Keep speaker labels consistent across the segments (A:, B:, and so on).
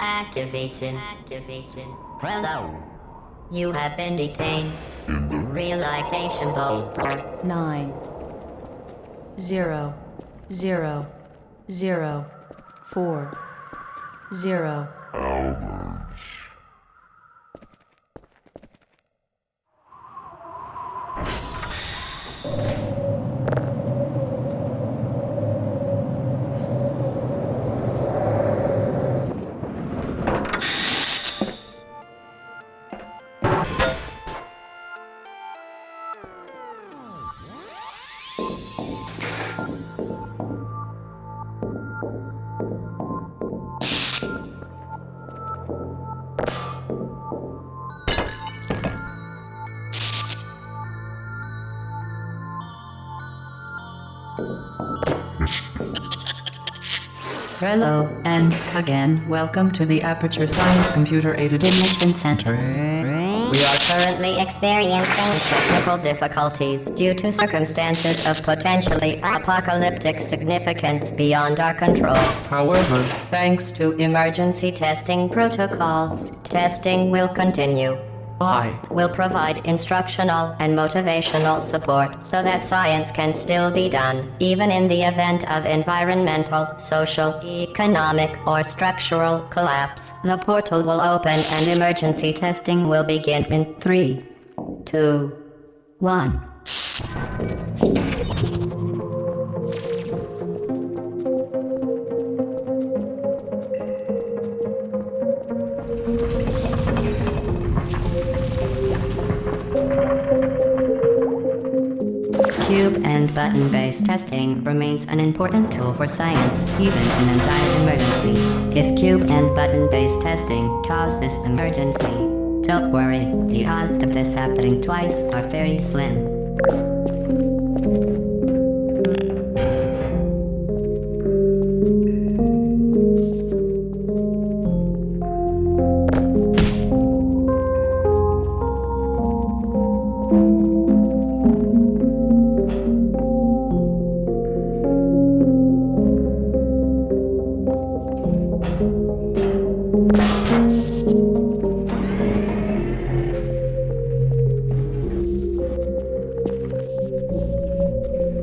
A: Activating. Hello. You have been detained. Relaxation vault.
B: 9 0 0 0 4 0.
C: Hello, and again, welcome to the Aperture Science Computer-Aided Enrichment Center.
A: We are currently experiencing technical difficulties due to circumstances of potentially apocalyptic significance beyond our control.
C: However, thanks to
A: Emergency testing protocols, testing will continue.
C: I
A: Will provide instructional and motivational support so that science can still be done, even in the event of environmental, social, economic, or structural collapse. The portal will open and emergency testing will begin in 3, 2, 1. Cube and button-based testing remains an important tool for science, even in a dire emergency. If cube and button-based testing cause this emergency, don't worry, the odds of this happening twice are very slim.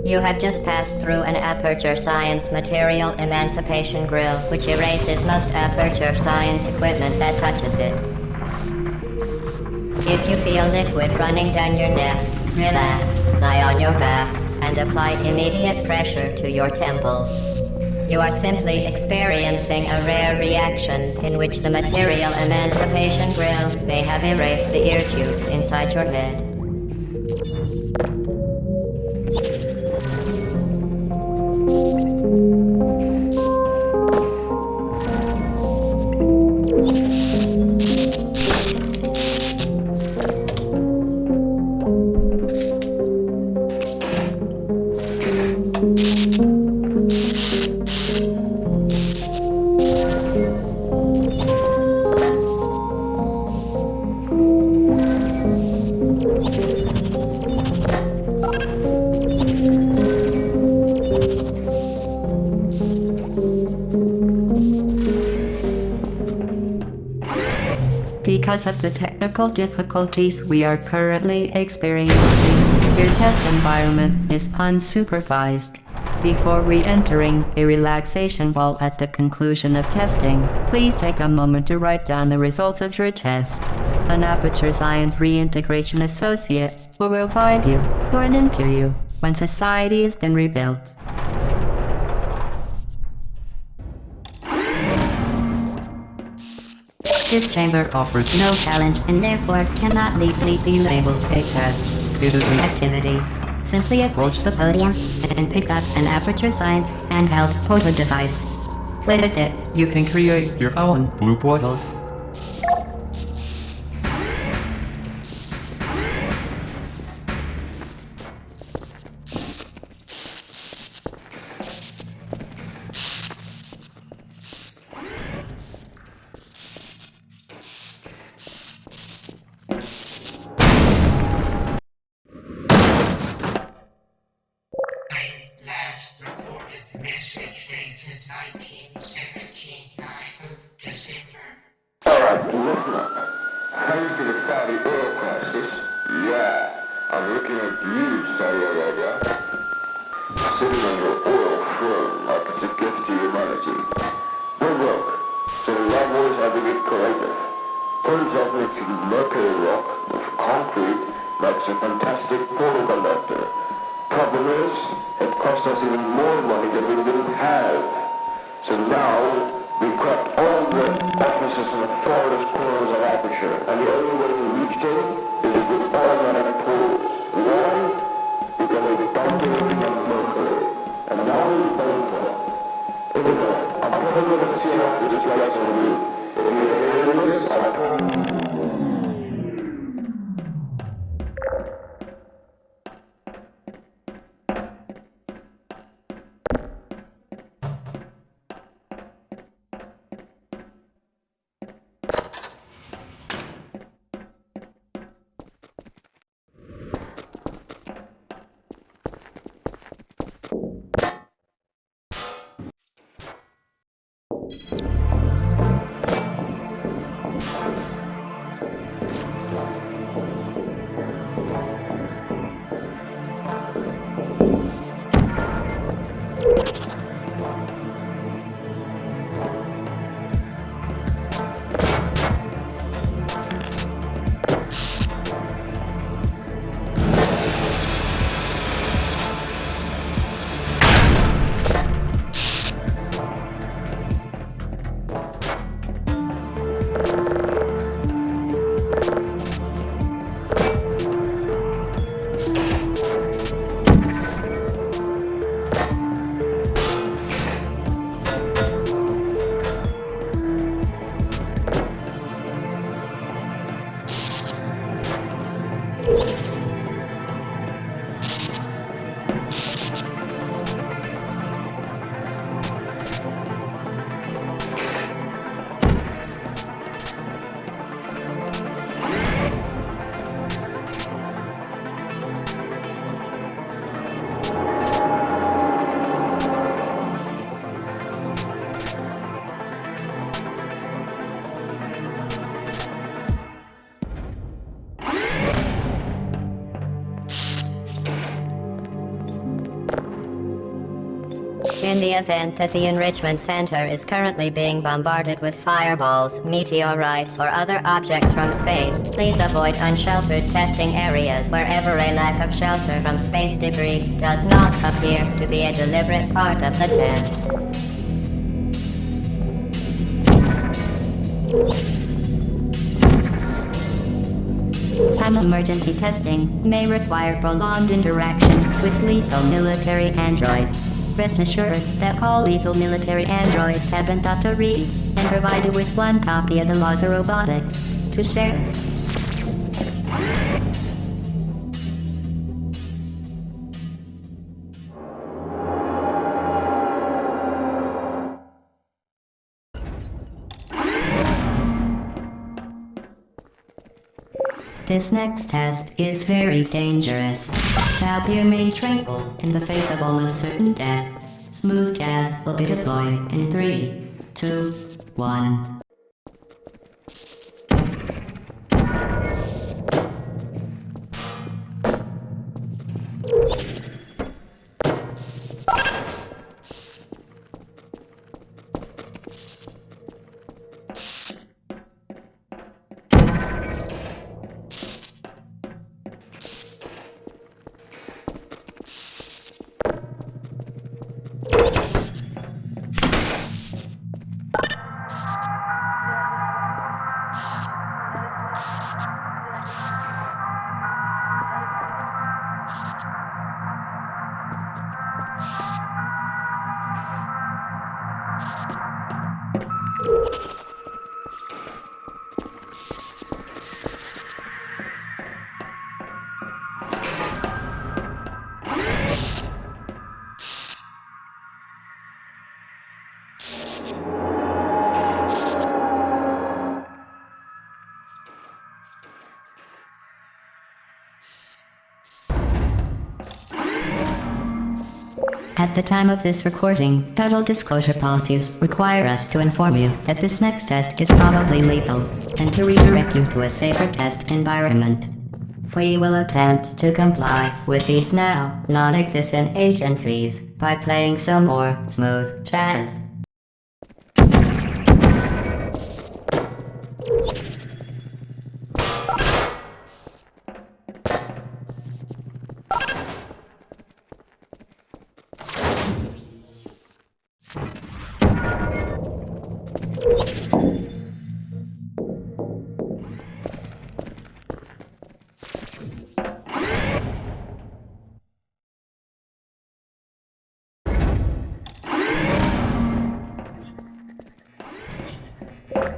A: You have just passed through an Aperture Science Material Emancipation Grill, which erases most Aperture Science equipment that touches it. If you feel liquid running down your neck, relax, lie on your back, and apply immediate pressure to your temples. You are simply experiencing a rare reaction in which the Material Emancipation Grill may have erased the ear tubes inside your head.
C: Because of the technical difficulties we are currently experiencing, your test environment is unsupervised. Before re-entering a relaxation vault at the conclusion of testing, please take a moment to write down the results of your test. An Aperture Science Reintegration Associate will provide you for an interview when society has been rebuilt.
A: This chamber offers no challenge and therefore cannot legally be labeled a test. It is an activity. Simply approach the podium and pick up an Aperture Science handheld portal device. With it,
D: You can create your own blue portals.
E: Last recorded message dated 1917, 9 of December. Listen up. Thanks to the Saudi oil crisis, I'm looking at you, Saudi Arabia, sitting on your oil throne like it's a gift to humanity. We're broke, so the lab boys had to get creative. Turns out mixing mercury rock with concrete makes a fantastic portal conductor. Problem is, it cost us even more money than we didn't have. So now, we cracked all the offices in the farthest corners of Aperture, and the only way to reach them is with automatic pulls. Why? Because they dumped everything on mercury. And now we're paying for it. Isabel, I'm probably going to see after this lights on you. If you're hearing this, I'll
A: In the event that the enrichment center is currently being bombarded with fireballs, meteorites, or other objects from space, please avoid unsheltered testing areas wherever a lack of shelter from space debris does not appear to be a deliberate part of the test. Some emergency testing may require prolonged interaction with lethal military androids. Rest assured that all lethal military androids have been taught to read and provided with one copy of the laws of robotics to share. This next test is very dangerous. Tapir may tremble in the face of almost certain death. Smooth jazz will be deployed in 3, 2, 1. At At the time of this recording, federal disclosure policies require us to inform you that this next test is probably lethal, and to redirect you to a safer test environment. We will attempt to comply with these now non-existent agencies by playing some more smooth jazz.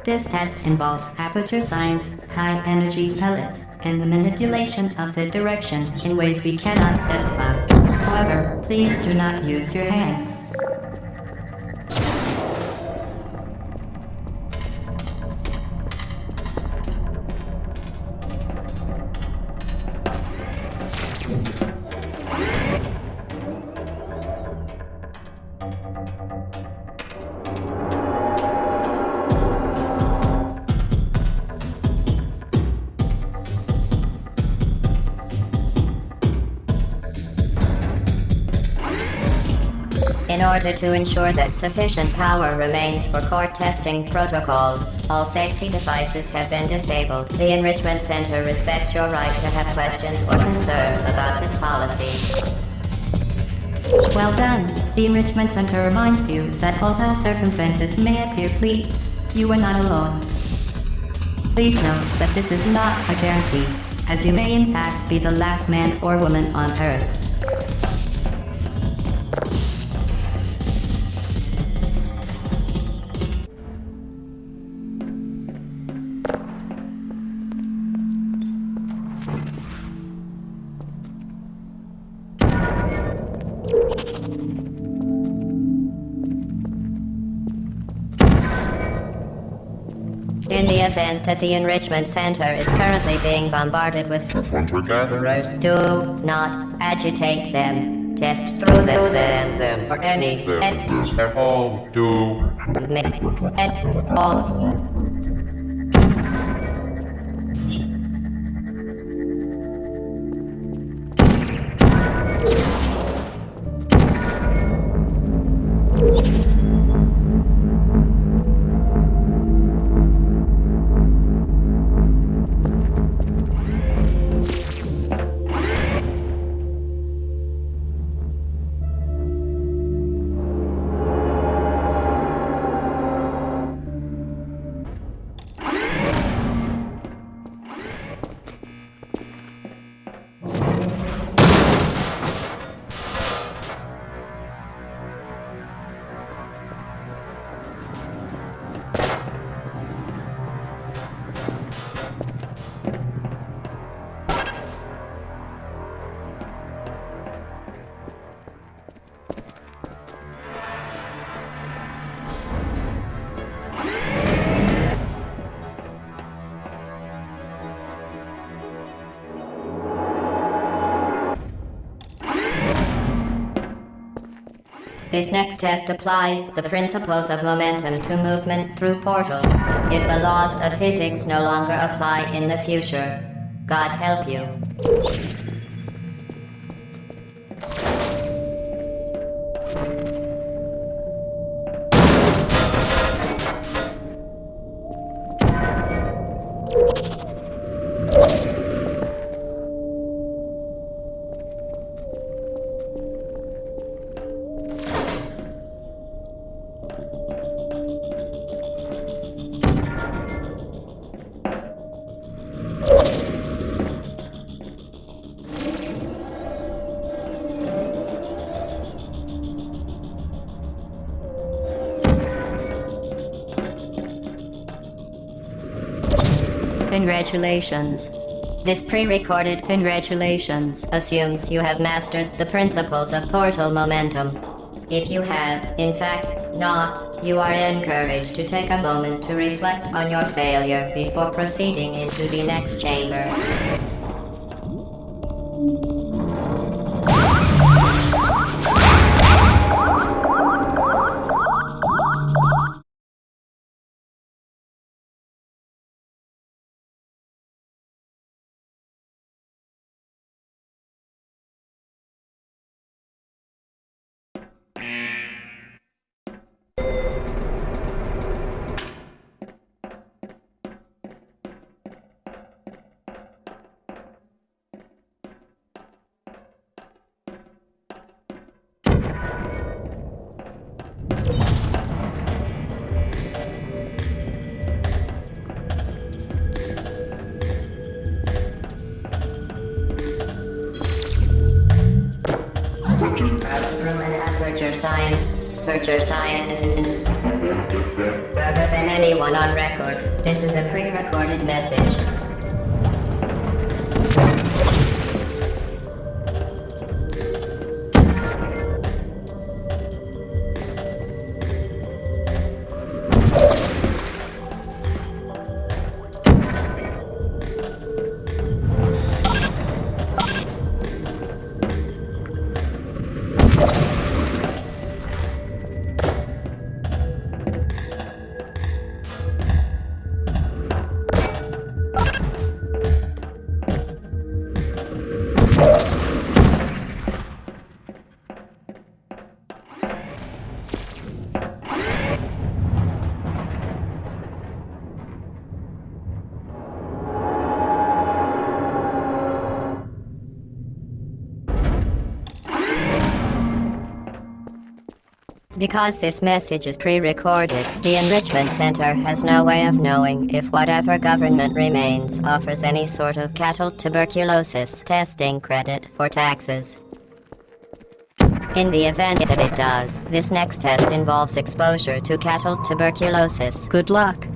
A: This test involves aperture science, high-energy pellets, and the manipulation of the direction in ways we cannot specify. However, please do not use your hands. In order to ensure that sufficient power remains for core testing protocols, all safety devices have been disabled. The Enrichment Center respects your right to have questions or concerns about this policy. Well done. The Enrichment Center reminds you that although circumstances may appear bleak, you are not alone. Please note that this is not a guarantee, as you may in fact be the last man or woman on Earth. In the event that the Enrichment Center is currently being bombarded with hunter-gatherers, do not agitate them. Test through them for any
D: They're all do.
A: all. This next test applies the principles of momentum to movement through portals. If the laws of physics no longer apply in the future, God help you. Congratulations. This pre-recorded congratulations assumes you have mastered the principles of portal momentum. If you have, in fact, not, you are encouraged to take a moment to reflect on your failure before proceeding into the next chamber. researcher scientist. Rather than anyone on record, this is a pre-recorded message. Because this message is pre-recorded, the Enrichment Center has no way of knowing if whatever government remains offers any sort of cattle tuberculosis testing credit for taxes. In the event that it does, this next test involves exposure to cattle tuberculosis. Good luck.